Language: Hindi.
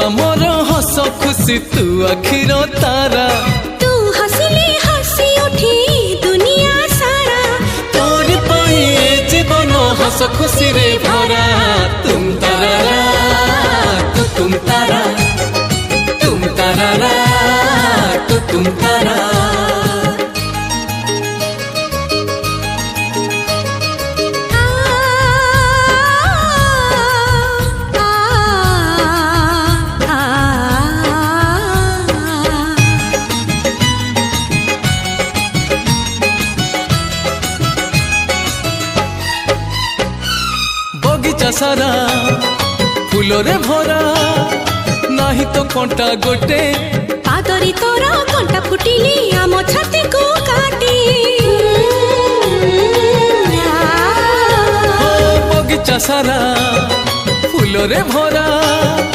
आमर हस खुशी तू आखिर तारा तू हसिले हसी उठी दुनिया सारा तोर पाई जीवन हस खुशी रे भरा तुम तारा तू तुम तारा तुम तारा तू तुम तारा बगीचा सारा फूलरे भरा नाही तो कंटा गोटे पादरी तोरा कंटा फुटिली आम छाती को काटी बगीचा सारा फूलरे भरा